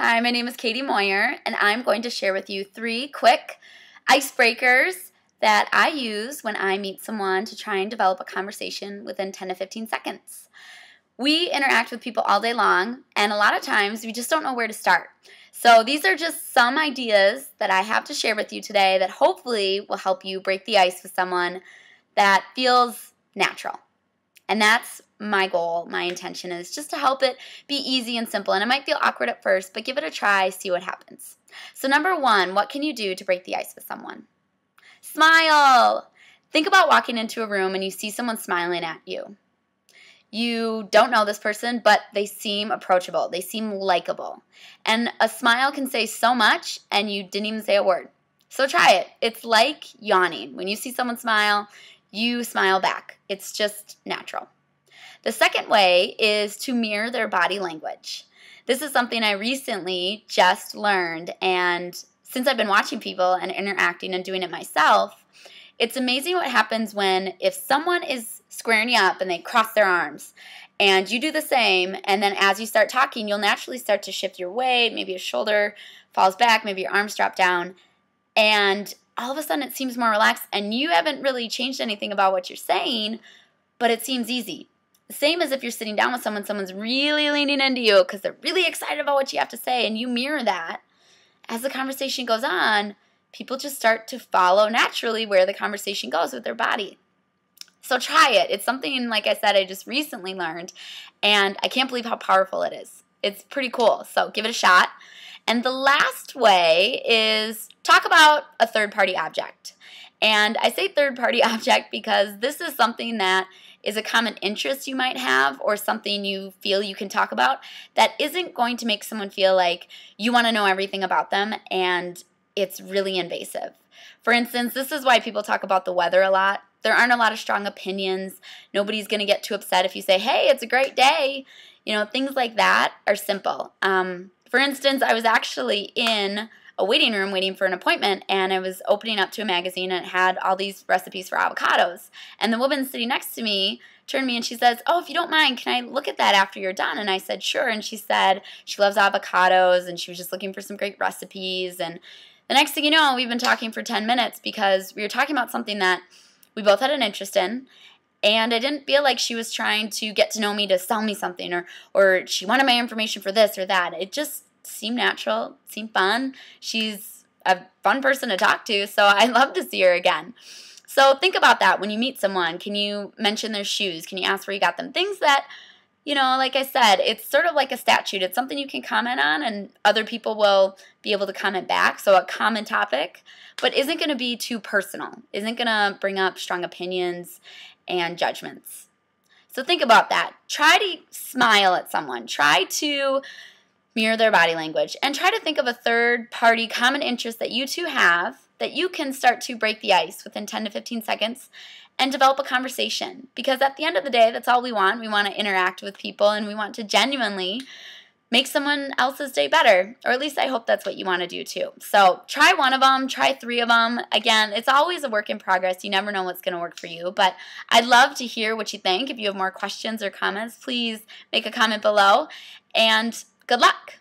Hi, my name is Katie Moyer, and I'm going to share with you 3 quick icebreakers that I use when I meet someone to try and develop a conversation within 10 to 15 seconds. We interact with people all day long, and a lot of times we just don't know where to start. So these are just some ideas that I have to share with you today that hopefully will help you break the ice with someone that feels natural. And that's my goal, my intention is just to help it be easy and simple. And it might feel awkward at first, but give it a try, see what happens. So number 1, what can you do to break the ice with someone? Smile! Think about walking into a room and you see someone smiling at you. You don't know this person, but they seem approachable. They seem likable. And a smile can say so much, and you didn't even say a word. So try it. It's like yawning. When you see someone smile, you smile back. It's just natural. The second way is to mirror their body language. This is something I recently just learned, and since I've been watching people and interacting and doing it myself, it's amazing what happens if someone is squaring you up and they cross their arms and you do the same, and then as you start talking, you'll naturally start to shift your weight, maybe a shoulder falls back, maybe your arms drop down, and all of a sudden it seems more relaxed and you haven't really changed anything about what you're saying, but it seems easy. The same as if you're sitting down with someone's really leaning into you because they're really excited about what you have to say, and you mirror that. As the conversation goes on, people just start to follow naturally where the conversation goes with their body. So try it. It's something, like I said, I just recently learned, and I can't believe how powerful it is. It's pretty cool, so give it a shot. And the last way is talk about a third-party object. And I say third-party object because this is something that is a common interest you might have, or something you feel you can talk about that isn't going to make someone feel like you want to know everything about them and it's really invasive. For instance, this is why people talk about the weather a lot. There aren't a lot of strong opinions. Nobody's going to get too upset if you say, hey, it's a great day. You know, things like that are simple. For instance, I was actually in a waiting room waiting for an appointment, and I was opening up to a magazine, and it had all these recipes for avocados. And the woman sitting next to me turned to me and she says, oh, if you don't mind, can I look at that after you're done? And I said, sure. And she said she loves avocados, and she was just looking for some great recipes. And the next thing you know, we've been talking for 10 minutes because we were talking about something that we both had an interest in. And I didn't feel like she was trying to get to know me to sell me something, or she wanted my information for this or that. It just seemed natural, seemed fun. She's a fun person to talk to, so I'd love to see her again. So think about that when you meet someone. Can you mention their shoes? Can you ask where you got them? Things that, you know, like I said, it's sort of like a statute. It's something you can comment on, and other people will be able to comment back. So a common topic, but isn't going to be too personal, isn't going to bring up strong opinions and judgments. So think about that. Try to smile at someone. Try to mirror their body language, and try to think of a third-party common interest that you two have that you can start to break the ice within 10 to 15 seconds and develop a conversation. Because at the end of the day, that's all we want. We want to interact with people, and we want to genuinely make someone else's day better, or at least I hope that's what you want to do too. So try one of them, try 3 of them. Again, it's always a work in progress. You never know what's going to work for you, but I'd love to hear what you think. If you have more questions or comments, please make a comment below, and good luck.